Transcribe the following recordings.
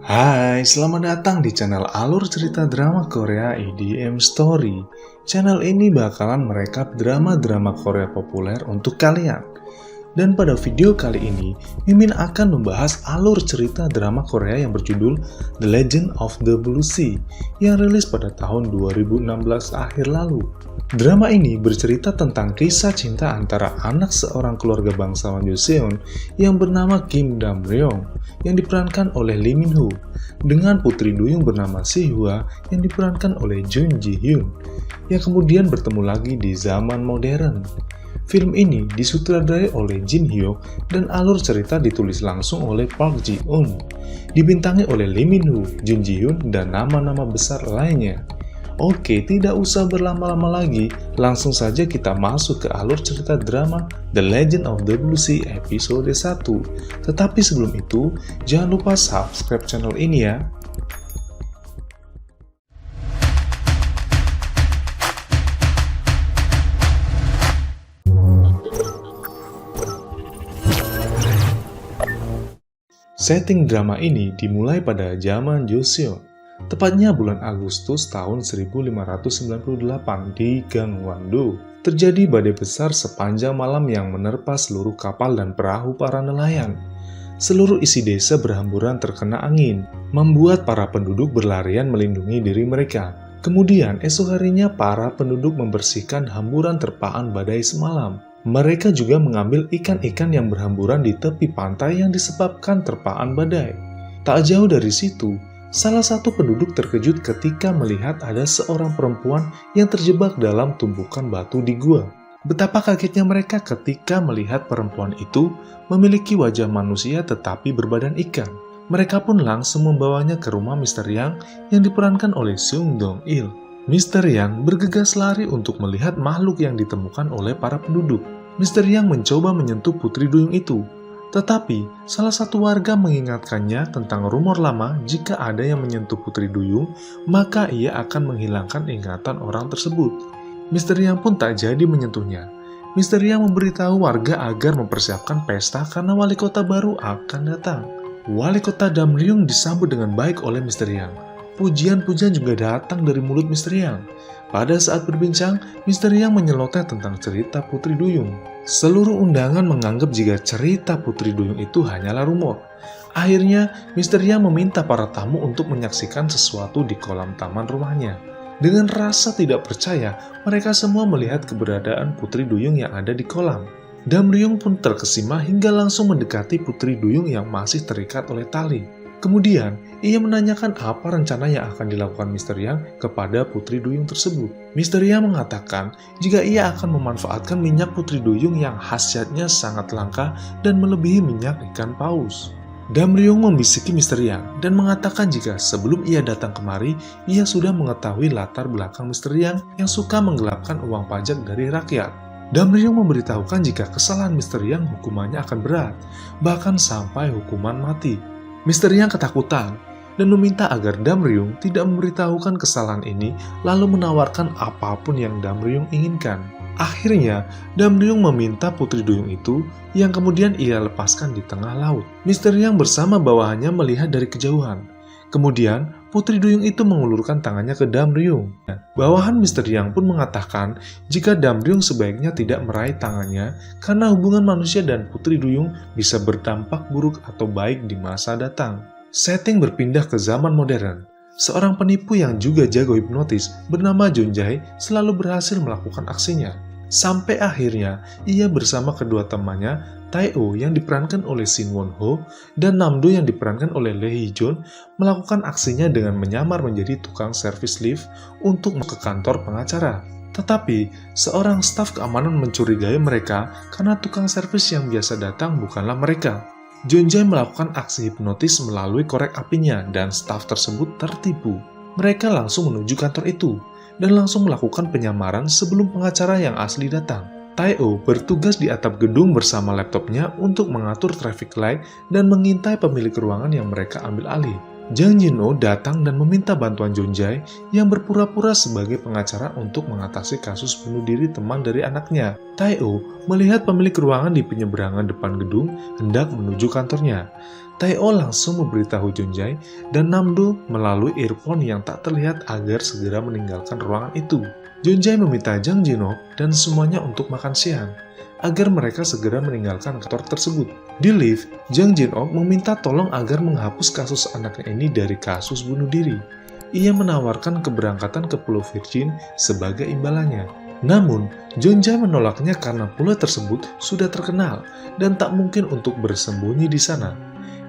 Hai, selamat datang di channel Alur Cerita Drama Korea EDM Story. Channel ini bakalan merekap drama-drama Korea populer untuk kalian. Dan pada video kali ini, Mimin akan membahas alur cerita drama Korea yang berjudul The Legend of the Blue Sea yang rilis pada tahun 2016 akhir lalu. Drama ini bercerita tentang kisah cinta antara anak seorang keluarga bangsawan Joseon yang bernama Kim Dam-ryong yang diperankan oleh Lee Min-ho dengan putri duyung bernama Si-hwa yang diperankan oleh Jun Ji-hyun yang kemudian bertemu lagi di zaman modern. Film ini disutradarai oleh Jin Hyuk dan alur cerita ditulis langsung oleh Park Ji-eun, dibintangi oleh Lee Min-ho, Jun Ji-hyun, dan nama-nama besar lainnya. Oke, tidak usah berlama-lama lagi, langsung saja kita masuk ke alur cerita drama The Legend of the Blue Sea episode 1. Tetapi sebelum itu, jangan lupa subscribe channel ini ya. Setting drama ini dimulai pada zaman Joseon, tepatnya bulan Agustus tahun 1598 di Gangwon-do. Terjadi badai besar sepanjang malam yang menerpa seluruh kapal dan perahu para nelayan. Seluruh isi desa berhamburan terkena angin, membuat para penduduk berlarian melindungi diri mereka. Kemudian esok harinya para penduduk membersihkan hamburan terpaan badai semalam. Mereka juga mengambil ikan-ikan yang berhamburan di tepi pantai yang disebabkan terpaan badai. Tak jauh dari situ, salah satu penduduk terkejut ketika melihat ada seorang perempuan yang terjebak dalam tumpukan batu di gua. Betapa kagetnya mereka ketika melihat perempuan itu memiliki wajah manusia tetapi berbadan ikan. Mereka pun langsung membawanya ke rumah Mr. Yang yang diperankan oleh Seung Dong-il. Mr. Yang bergegas lari untuk melihat makhluk yang ditemukan oleh para penduduk. Mr. Yang mencoba menyentuh putri duyung itu, tetapi salah satu warga mengingatkannya tentang rumor lama jika ada yang menyentuh putri duyung, maka ia akan menghilangkan ingatan orang tersebut. Mr. Yang pun tak jadi menyentuhnya. Mr. Yang memberitahu warga agar mempersiapkan pesta karena wali kota baru akan datang. Wali kota Dam-ryong disambut dengan baik oleh Mr. Yang. Pujian-pujian juga datang dari mulut Mr. Yang. Pada saat berbincang, Mr. Yang menyeloteh tentang cerita Putri Duyung. Seluruh undangan menganggap jika cerita Putri Duyung itu hanyalah rumor. Akhirnya, Mr. Yang meminta para tamu untuk menyaksikan sesuatu di kolam taman rumahnya. Dengan rasa tidak percaya, mereka semua melihat keberadaan Putri Duyung yang ada di kolam. Dam-ryong pun terkesima hingga langsung mendekati Putri Duyung yang masih terikat oleh tali. Kemudian, ia menanyakan apa rencana yang akan dilakukan Mr. Yang kepada Putri Duyung tersebut. Mr. Yang mengatakan jika ia akan memanfaatkan minyak Putri Duyung yang khasiatnya sangat langka dan melebihi minyak ikan paus. Dam-ryong membisiki Mr. Yang dan mengatakan jika sebelum ia datang kemari, ia sudah mengetahui latar belakang Mr. Yang suka menggelapkan uang pajak dari rakyat. Dam-ryong memberitahukan jika kesalahan Mr. Yang hukumannya akan berat, bahkan sampai hukuman mati. Mr. Yang ketakutan dan meminta agar Dam-ryong tidak memberitahukan kesalahan ini lalu menawarkan apapun yang Dam-ryong inginkan. Akhirnya, Dam-ryong meminta Putri Duyung itu yang kemudian ia lepaskan di tengah laut. Mr. Yang bersama bawahannya melihat dari kejauhan. Kemudian, Putri Duyung itu mengulurkan tangannya ke Dam-ryong. Bawahan Mr. Yang pun mengatakan jika Dam-ryong sebaiknya tidak meraih tangannya karena hubungan manusia dan Putri Duyung bisa berdampak buruk atau baik di masa datang. Setting berpindah ke zaman modern. Seorang penipu yang juga jago hipnotis bernama Jun Jae selalu berhasil melakukan aksinya. Sampai akhirnya ia bersama kedua temannya Tae-oh yang diperankan oleh Shin Won-ho dan Nam-do yang diperankan oleh Lee Hee-jeon melakukan aksinya dengan menyamar menjadi tukang servis lift untuk ke kantor pengacara. Tetapi seorang staf keamanan mencurigai mereka karena tukang servis yang biasa datang bukanlah mereka. Jun Jae melakukan aksi hipnotis melalui korek apinya dan staf tersebut tertipu. Mereka langsung menuju kantor itu dan langsung melakukan penyamaran sebelum pengacara yang asli datang. Tae-oh bertugas di atap gedung bersama laptopnya untuk mengatur traffic light dan mengintai pemilik ruangan yang mereka ambil alih. Jang Jin-ho datang dan meminta bantuan Jonjae yang berpura-pura sebagai pengacara untuk mengatasi kasus bunuh diri teman dari anaknya. Tae-oh melihat pemilik ruangan di penyeberangan depan gedung hendak menuju kantornya. Tae-oh langsung memberitahu Jonjae dan Nam-do melalui earphone yang tak terlihat agar segera meninggalkan ruangan itu. Jonjae meminta Jang Jin-ho dan semuanya untuk makan siang, agar mereka segera meninggalkan kantor tersebut. Di lift, Jang Jin-ho meminta tolong agar menghapus kasus anaknya ini dari kasus bunuh diri. Ia menawarkan keberangkatan ke Pulau Virgin sebagai imbalannya. Namun, Jonjae menolaknya karena pulau tersebut sudah terkenal dan tak mungkin untuk bersembunyi di sana.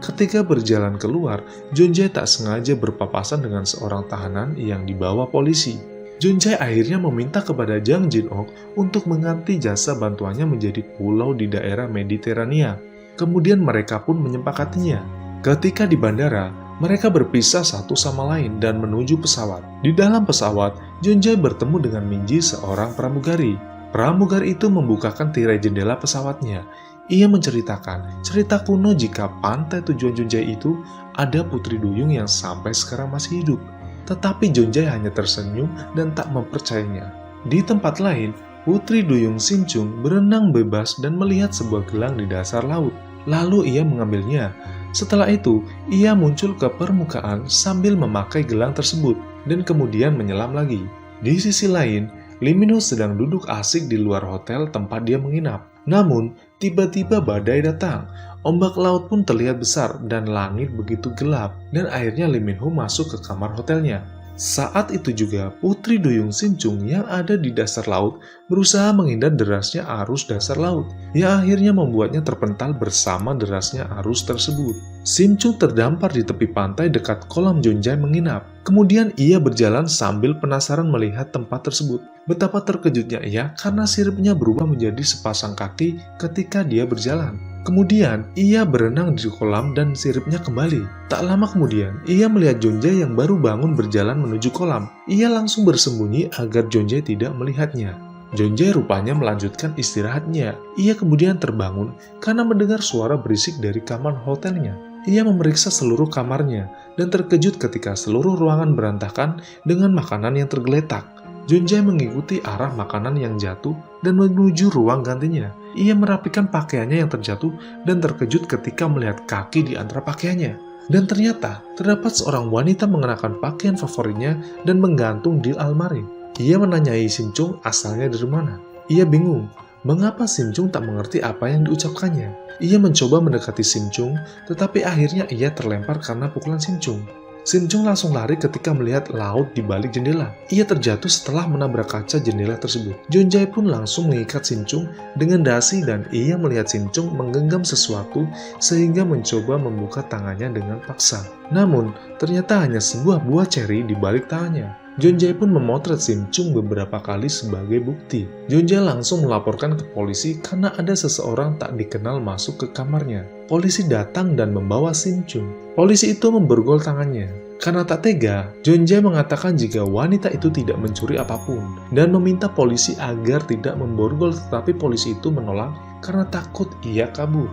Ketika berjalan keluar, Jonjae tak sengaja berpapasan dengan seorang tahanan yang dibawa polisi. Jonjae akhirnya meminta kepada Jang Jin-ho untuk mengganti jasa bantuannya menjadi pulau di daerah Mediterania. Kemudian mereka pun menyepakatinya. Ketika di bandara, mereka berpisah satu sama lain dan menuju pesawat. Di dalam pesawat, Jonjae bertemu dengan Minji, seorang pramugari. Pramugari itu membukakan tirai jendela pesawatnya. Ia menceritakan cerita kuno jika pantai tujuan Jonjae itu ada putri duyung yang sampai sekarang masih hidup. Tetapi Jonjae hanya tersenyum dan tak mempercayainya. Di tempat lain, Putri Duyung Sinchung berenang bebas dan melihat sebuah gelang di dasar laut. Lalu ia mengambilnya. Setelah itu, ia muncul ke permukaan sambil memakai gelang tersebut dan kemudian menyelam lagi. Di sisi lain, Lee Min-ho sedang duduk asik di luar hotel tempat dia menginap. Namun, tiba-tiba badai datang. Ombak laut pun terlihat besar dan langit begitu gelap, dan akhirnya Lee Min-ho masuk ke kamar hotelnya. Saat itu juga Putri Duyung Sinchung yang ada di dasar laut berusaha menghindar derasnya arus dasar laut, yang akhirnya membuatnya terpental bersama derasnya arus tersebut. Sinchung terdampar di tepi pantai dekat kolam Jonjae menginap. Kemudian ia berjalan sambil penasaran melihat tempat tersebut. Betapa terkejutnya ia karena siripnya berubah menjadi sepasang kaki ketika dia berjalan. Kemudian, ia berenang di kolam dan siripnya kembali. Tak lama kemudian, ia melihat Jonjae yang baru bangun berjalan menuju kolam. Ia langsung bersembunyi agar Jonjae tidak melihatnya. Jonjae rupanya melanjutkan istirahatnya. Ia kemudian terbangun karena mendengar suara berisik dari kamar hotelnya. Ia memeriksa seluruh kamarnya dan terkejut ketika seluruh ruangan berantakan dengan makanan yang tergeletak. Jonjae mengikuti arah makanan yang jatuh dan menuju ruang gantinya. Ia merapikan pakaiannya yang terjatuh dan terkejut ketika melihat kaki di antara pakaiannya. Dan ternyata terdapat seorang wanita mengenakan pakaian favoritnya dan menggantung di almari. Ia menanyai Sinchung asalnya dari mana. Ia bingung, mengapa Sinchung tak mengerti apa yang diucapkannya. Ia mencoba mendekati Sinchung, tetapi akhirnya ia terlempar karena pukulan Sinchung. Sinchung langsung lari ketika melihat laut di balik jendela. Ia terjatuh setelah menabrak kaca jendela tersebut. Jonjae pun langsung mengikat Sinchung dengan dasi dan ia melihat Sinchung menggenggam sesuatu sehingga mencoba membuka tangannya dengan paksa. Namun, ternyata hanya sebuah buah ceri di balik tangannya. Jonjae pun memotret Sinchung beberapa kali sebagai bukti. Jonjae langsung melaporkan ke polisi karena ada seseorang tak dikenal masuk ke kamarnya. Polisi datang dan membawa Sinchung. Polisi itu memborgol tangannya. Karena tak tega, Jonjae mengatakan jika wanita itu tidak mencuri apapun dan meminta polisi agar tidak memborgol, tetapi polisi itu menolak karena takut ia kabur.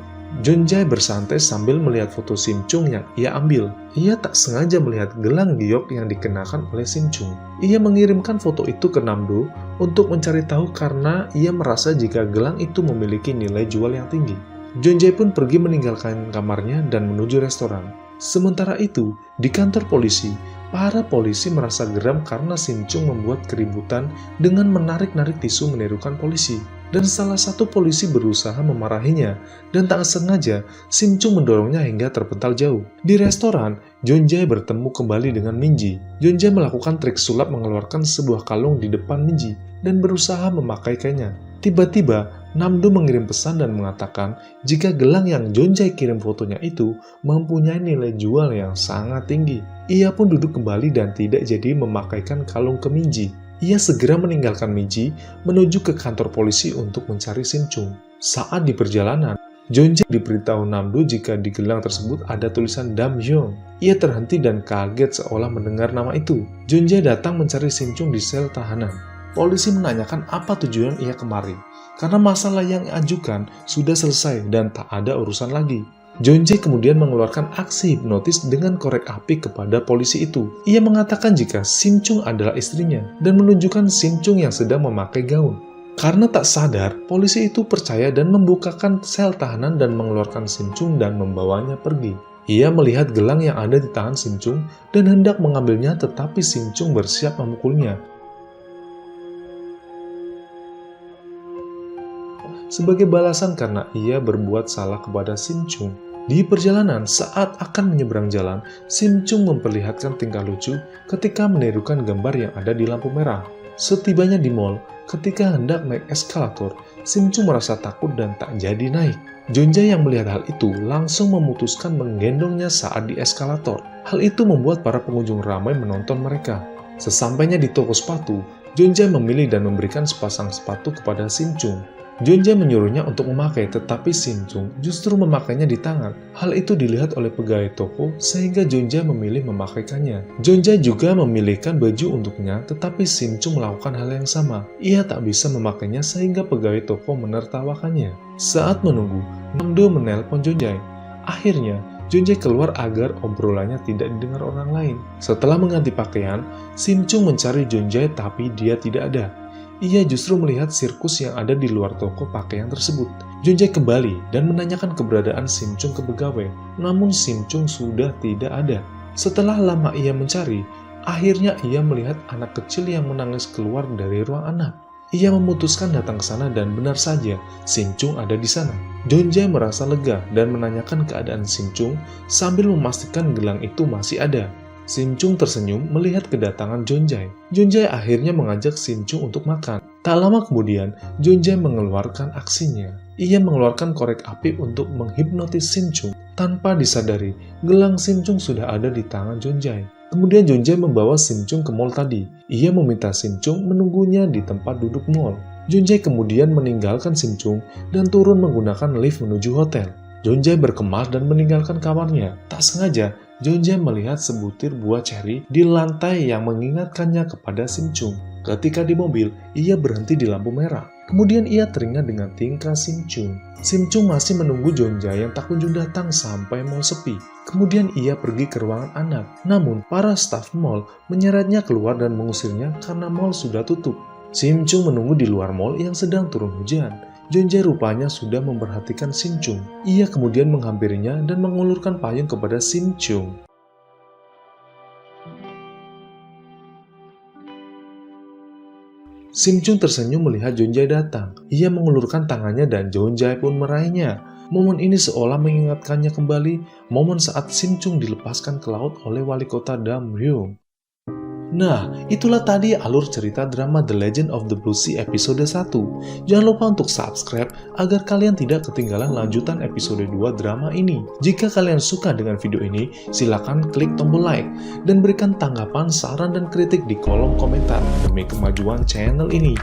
Jonjae bersantai sambil melihat foto Sinchung yang ia ambil. Ia tak sengaja melihat gelang giok yang dikenakan oleh Sinchung. Ia mengirimkan foto itu ke Nam-do untuk mencari tahu karena ia merasa jika gelang itu memiliki nilai jual yang tinggi. Jonjae pun pergi meninggalkan kamarnya dan menuju restoran. Sementara itu, di kantor polisi, para polisi merasa geram karena Sinchung membuat keributan dengan menarik-narik tisu menirukan polisi. Dan salah satu polisi berusaha memarahinya, dan tak sengaja Sinchung mendorongnya hingga terpental jauh. Di restoran, Jonjae bertemu kembali dengan Minji. Jonjae melakukan trik sulap mengeluarkan sebuah kalung di depan Minji dan berusaha memakainya. Tiba-tiba, Nam-do mengirim pesan dan mengatakan jika gelang yang Jonjae kirim fotonya itu mempunyai nilai jual yang sangat tinggi. Ia pun duduk kembali dan tidak jadi memakaikan kalung ke Minji. Ia segera meninggalkan Minji menuju ke kantor polisi untuk mencari Sinchung. Saat di perjalanan, Jonjae diberitahu Nam-do jika di gelang tersebut ada tulisan Damhyung. Ia terhenti dan kaget seolah mendengar nama itu. Jonjae datang mencari Sinchung di sel tahanan. Polisi menanyakan apa tujuan ia kemari, karena masalah yang diajukan sudah selesai dan tak ada urusan lagi. Jeonjae kemudian mengeluarkan aksi hipnotis dengan korek api kepada polisi itu. Ia mengatakan jika Sim Chung adalah istrinya dan menunjukkan Sim Chung yang sedang memakai gaun. Karena tak sadar, polisi itu percaya dan membukakan sel tahanan dan mengeluarkan Sim Chung dan membawanya pergi. Ia melihat gelang yang ada di tangan Sim Chung dan hendak mengambilnya, tetapi Sim Chung bersiap memukulnya. Sebagai balasan karena ia berbuat salah kepada Sim Chung. Di perjalanan, saat akan menyeberang jalan, Sim Chung memperlihatkan tingkah lucu ketika menirukan gambar yang ada di lampu merah. Setibanya di mall, ketika hendak naik eskalator, Sim Chung merasa takut dan tak jadi naik. Jeonjae yang melihat hal itu langsung memutuskan menggendongnya saat di eskalator. Hal itu membuat para pengunjung ramai menonton mereka. Sesampainya di toko sepatu, Jeonjae memilih dan memberikan sepasang sepatu kepada Sim Chung. Jeonjae menyuruhnya untuk memakai, tetapi Sim Chung justru memakainya di tangan. Hal itu dilihat oleh pegawai toko sehingga Jeonjae memilih memakaikannya. Jeonjae juga memilihkan baju untuknya, tetapi Sim Chung melakukan hal yang sama. Ia tak bisa memakainya sehingga pegawai toko menertawakannya. Saat menunggu, Nam-do menelpon Jeonjae. Akhirnya, Jeonjae keluar agar obrolannya tidak didengar orang lain. Setelah mengganti pakaian, Sim Chung mencari Jeonjae tapi dia tidak ada. Ia justru melihat sirkus yang ada di luar toko pakaian tersebut. Jeonjae kembali dan menanyakan keberadaan Sim Chung ke pegawai, namun Sim Chung sudah tidak ada. Setelah lama ia mencari, akhirnya ia melihat anak kecil yang menangis keluar dari ruang anak. Ia memutuskan datang ke sana dan benar saja, Sim Chung ada di sana. Jeonjae merasa lega dan menanyakan keadaan Sim Chung sambil memastikan gelang itu masih ada. Sim Chung tersenyum melihat kedatangan Jeonjae. Jeonjae akhirnya mengajak Sim Chung untuk makan. Tak lama kemudian, Jeonjae mengeluarkan aksinya. Ia mengeluarkan korek api untuk menghipnotis Sim Chung. Tanpa disadari, gelang Sim Chung sudah ada di tangan Jeonjae. Kemudian Jeonjae membawa Sim Chung ke mall tadi. Ia meminta Sim Chung menunggunya di tempat duduk mall. Jeonjae kemudian meninggalkan Sim Chung dan turun menggunakan lift menuju hotel. Jeonjae berkemas dan meninggalkan kamarnya. Tak sengaja, Jeonjae melihat sebutir buah ceri di lantai yang mengingatkannya kepada Sim Chung. Ketika di mobil, ia berhenti di lampu merah. Kemudian ia teringat dengan tingkah Sim Chung. Sim Chung masih menunggu Jeonjae yang tak kunjung datang sampai mall sepi. Kemudian ia pergi ke ruangan anak. Namun, para staf mall menyeretnya keluar dan mengusirnya karena mall sudah tutup. Sim Chung menunggu di luar mall yang sedang turun hujan. Jeonjae rupanya sudah memperhatikan Sim Chung. Ia kemudian menghampirinya dan mengulurkan payung kepada Sim Chung. Sim Chung tersenyum melihat Jeonjae datang. Ia mengulurkan tangannya dan Jeonjae pun meraihnya. Momen ini seolah mengingatkannya kembali momen saat Sim Chung dilepaskan ke laut oleh wali kota Dam-ryung. Nah, itulah tadi alur cerita drama The Legend of the Blue Sea episode 1. Jangan lupa untuk subscribe agar kalian tidak ketinggalan lanjutan episode 2 drama ini. Jika kalian suka dengan video ini, silakan klik tombol like dan berikan tanggapan, saran, dan kritik di kolom komentar demi kemajuan channel ini.